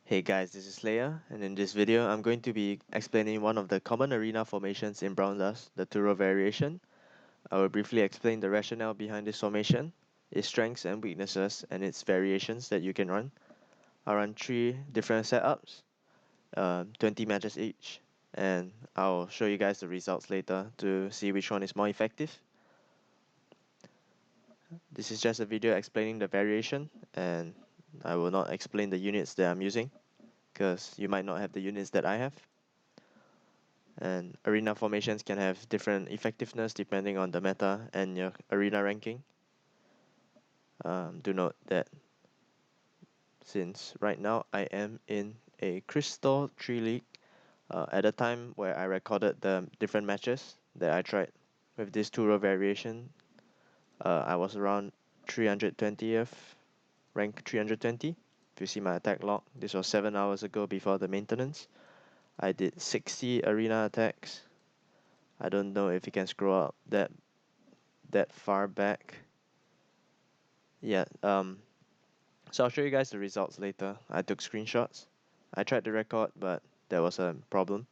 Hey guys, this is Leia, and in this video, I'm going to be explaining one of the common arena formations in Brown Dust, the two-row variation. I will briefly explain the rationale behind this formation, its strengths and weaknesses, and its variations that you can run. I'll run 3 different setups, 20 matches each, and I'll show you guys the results later to see which one is more effective. This is just a video explaining the variation, and I will not explain the units that I'm using, because you might not have the units that I have. And arena formations can have different effectiveness depending on the meta and your arena ranking. Do note that since right now I am in a Crystal 3 League, at the time where I recorded the different matches that I tried with this two-row variation, I was around 320th, rank 320. If you see my attack log, this was 7 hours ago before the maintenance. I did 60 arena attacks. I don't know if you can scroll up that far back. Yeah, so I'll show you guys the results later. I took screenshots. I tried to record, but there was a problem.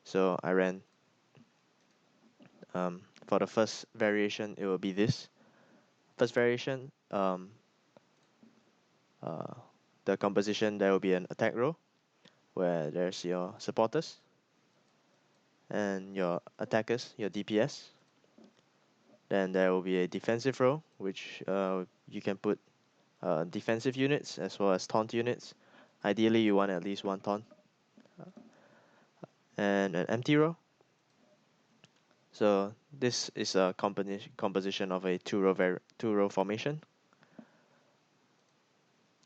So I ran, for the first variation, it will be this. First variation, the composition, there will be an attack row, where there's your supporters, and your attackers, your DPS. Then there will be a defensive row, which you can put defensive units as well as taunt units. Ideally, you want at least one taunt. And an empty row. So this is a composition of a two-row formation.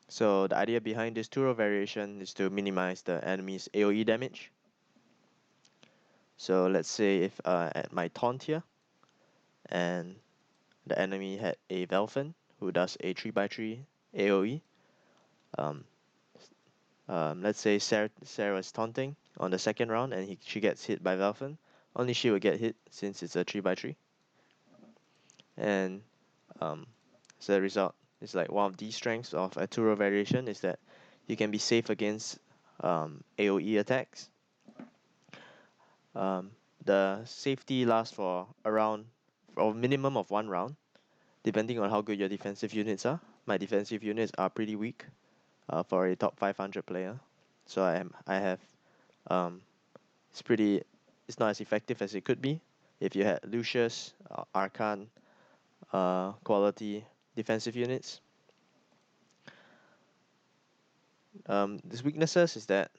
So the idea behind this two-row variation is to minimize the enemy's AoE damage. So let's say if at my taunt here, and the enemy had a Velfen who does a 3x3 AoE. Let's say Sarah is taunting on the second round and she gets hit by Velfen. Only she will get hit since it's a 3x3. And as a result, it's like one of the strengths of a two-row variation is that you can be safe against AoE attacks. The safety lasts for a minimum of 1 round, depending on how good your defensive units are. My defensive units are pretty weak for a top 500 player, so I have it's pretty it's not as effective as it could be if you had Lucius, Arcan, quality defensive units. These weaknesses is that,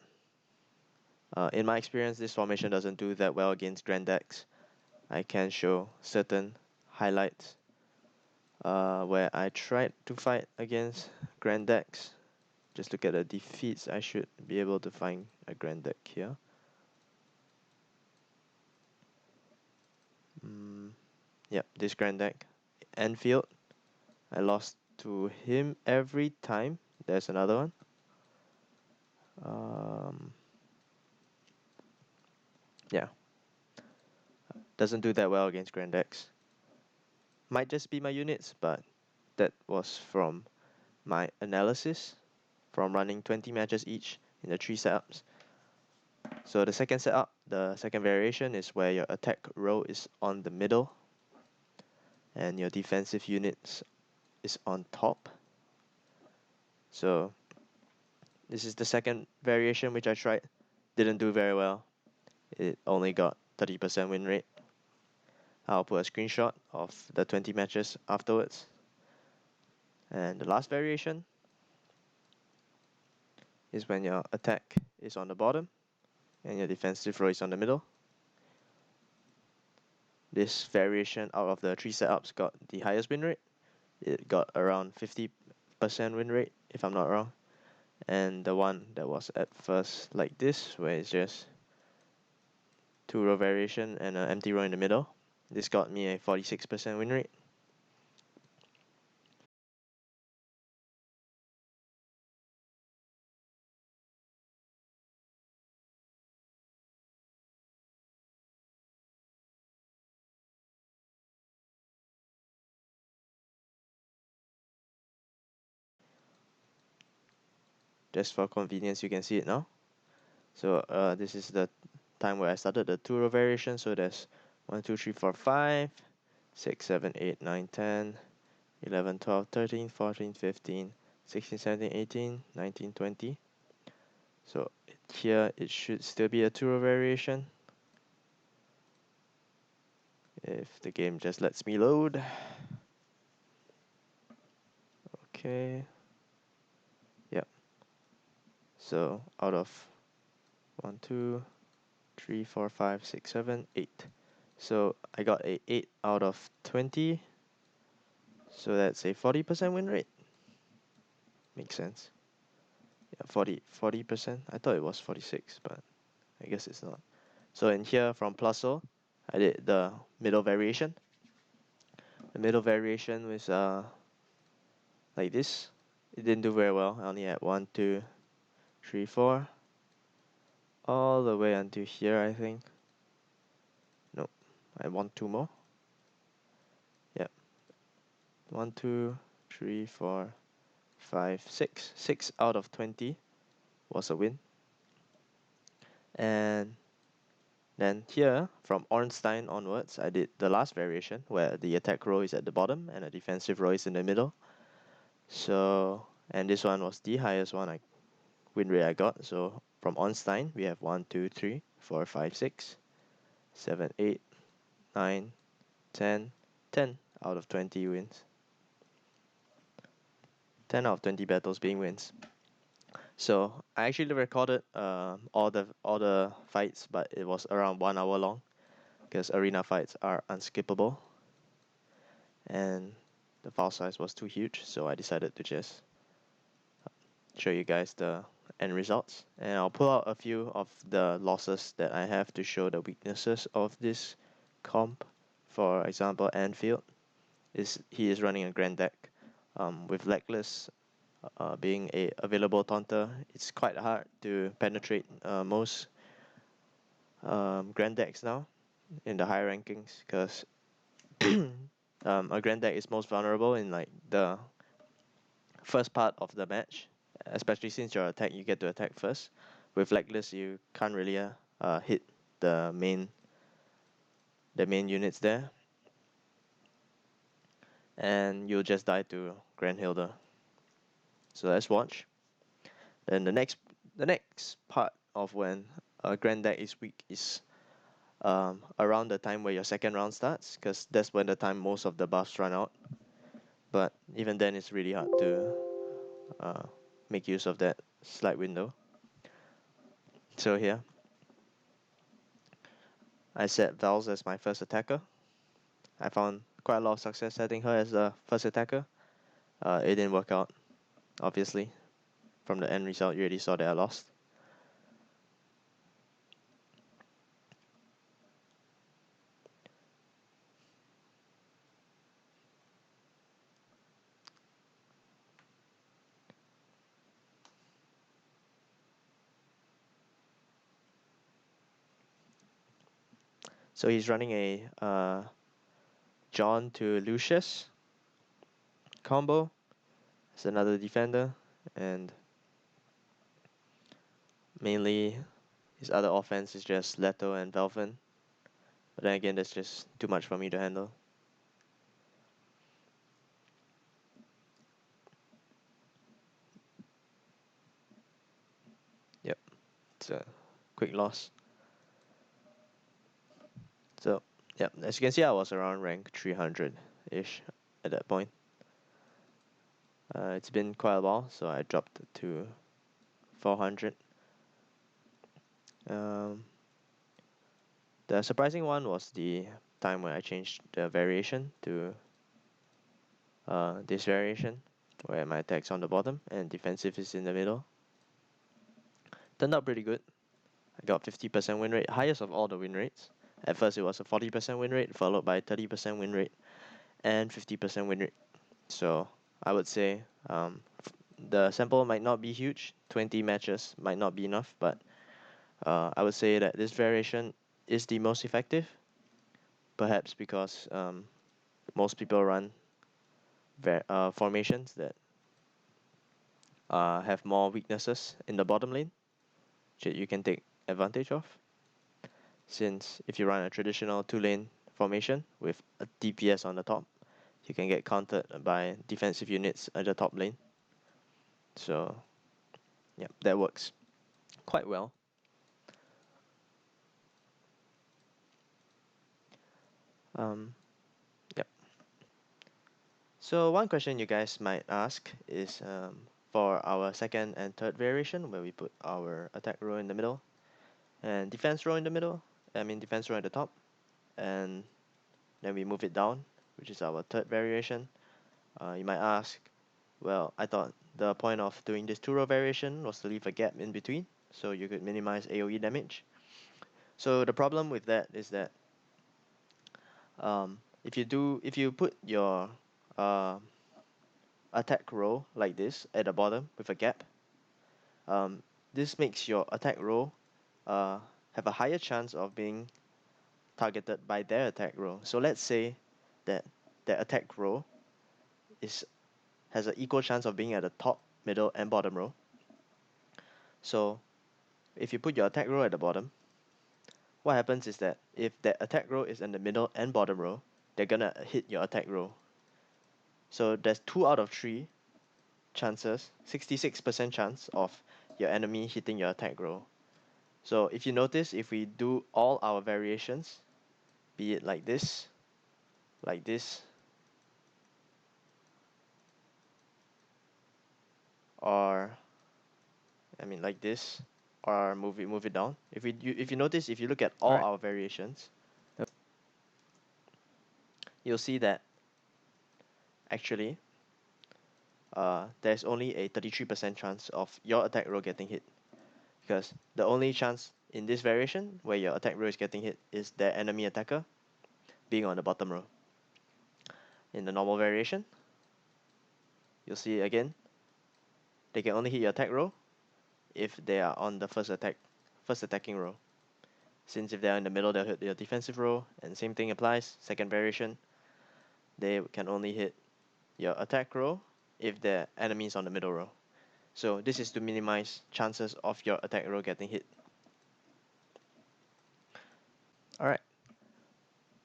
in my experience, this formation doesn't do that well against Grand decks. I can show certain highlights where I tried to fight against Grand decks. Just look at the defeats. I should be able to find a Grand deck here. Yep, this Grand deck. Enfield. I lost to him every time. There's another one. Yeah. Doesn't do that well against Grand decks. Might just be my units, but that was from my analysis from running 20 matches each in the 3 setups. So the second setup, the second variation is where your attack row is on the middle and your defensive units is on top. So this is the second variation which I tried. Didn't do very well. It only got 30% win rate. I'll put a screenshot of the 20 matches afterwards. And the last variation is when your attack is on the bottom and your defensive row is on the middle. This variation out of the 3 setups got the highest win rate. It got around 50% win rate, if I'm not wrong. And the one that was at first like this, where it's just 2-row variation and an empty row in the middle, this got me a 46% win rate. just for convenience you can see it now. So this is the time where I started the 2-row variation. So there's 1, 2, 3, 4, 5, 6, 7, 8, 9, 10, 11, 12, 13, 14, 15, 16, 17, 18, 19, 20. So here it should still be a 2-row variation. If the game just lets me load. Okay. Yep. So out of 1, 2, 3, 4, 5, 6, 7, 8. So I got a 8 out of 20. So that's a 40% win rate. Makes sense. Yeah, 40%. I thought it was 46, but I guess it's not. So in here from Plusso, I did the middle variation. The middle variation was like this. It didn't do very well. I only had 1, 2, 3, 4. All the way until here, I think. Nope. I want 2 more. Yep. 1, 2, 3, 4, 5, 6. 6 out of 20 was a win. And then here, from Ornstein onwards, I did the last variation where the attack row is at the bottom and the defensive row is in the middle. So, and this one was the highest win rate I got. So from Ornstein, we have 1, 2, 3, 4, 5, 6, 7, 8, 9, 10, 10 out of 20 wins. 10 out of 20 battles being wins. So I actually recorded all the fights, but it was around 1 hour long because arena fights are unskippable, and the file size was too huge, so I decided to just show you guys the end results. And I'll pull out a few of the losses that I have to show the weaknesses of this comp. For example, Anfield he is running a grand deck with Legless being a available taunter. It's quite hard to penetrate most grand decks now in the higher rankings because a grand deck is most vulnerable in like the first part of the match, especially since you get to attack first. With Legless, you can't really hit the main units there, and you'll just die to Grand Hilda. So let's watch. Then the next part of when a grand deck is weak is around the time where your second round starts, because that's when the time most of the buffs run out. But even then, it's really hard to uh, make use of that slight window. So here, I set Vals as my first attacker. I found quite a lot of success setting her as the first attacker. It didn't work out, obviously. From the end result, you already saw that I lost. So he's running a John to Lucius combo as another defender, and mainly his other offense is just Leto and Velvin. But then again, that's just too much for me to handle. Yep, it's a quick loss. So, yep, as you can see, I was around rank 300-ish at that point. It's been quite a while, so I dropped to 400. The surprising one was the time when I changed the variation to this variation, where my attack's on the bottom and defensive is in the middle. Turned out pretty good. I got 50% win rate, highest of all the win rates. At first it was a 40% win rate, followed by 30% win rate, and 50% win rate. So I would say the sample might not be huge, 20 matches might not be enough, but I would say that this variation is the most effective, perhaps because most people run formations that have more weaknesses in the bottom lane that you can take advantage of. Since if you run a traditional 2-lane formation with a DPS on the top, you can get countered by defensive units at the top lane. So, yeah, that works quite well. Yep. So one question you guys might ask is for our second and third variation, where we put our attack row in the middle and defense row in the middle. I mean defense row at the top, and then we move it down, which is our third variation. You might ask, well, I thought the point of doing this 2-row variation was to leave a gap in between, so you could minimize AoE damage. So the problem with that is that if you put your uh, attack row like this at the bottom with a gap, um, this makes your attack row have a higher chance of being targeted by their attack row. So let's say that their attack row has an equal chance of being at the top, middle, and bottom row. So if you put your attack row at the bottom, what happens is that if that attack row is in the middle and bottom row, they're gonna hit your attack row. So there's 2 out of 3 chances, 66% chance of your enemy hitting your attack row. So if you notice, if we do all our variations, be it like this, or I mean like this, or move it down. If you notice, if you look at all our variations, you'll see that actually there's only a 33% chance of your attack row getting hit, because the only chance in this variation where your attack row is getting hit is the enemy attacker being on the bottom row. In the normal variation, you'll see again, they can only hit your attack row if they are on the first attacking row. Since if they're in the middle, they'll hit your defensive row, and same thing applies. Second variation, they can only hit your attack row if the enemy is on the middle row. So this is to minimize chances of your attack row getting hit. Alright,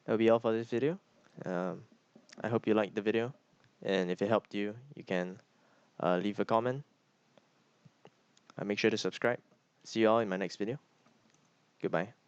that'll be all for this video. I hope you liked the video, and if it helped you, you can leave a comment. Make sure to subscribe. See you all in my next video. Goodbye.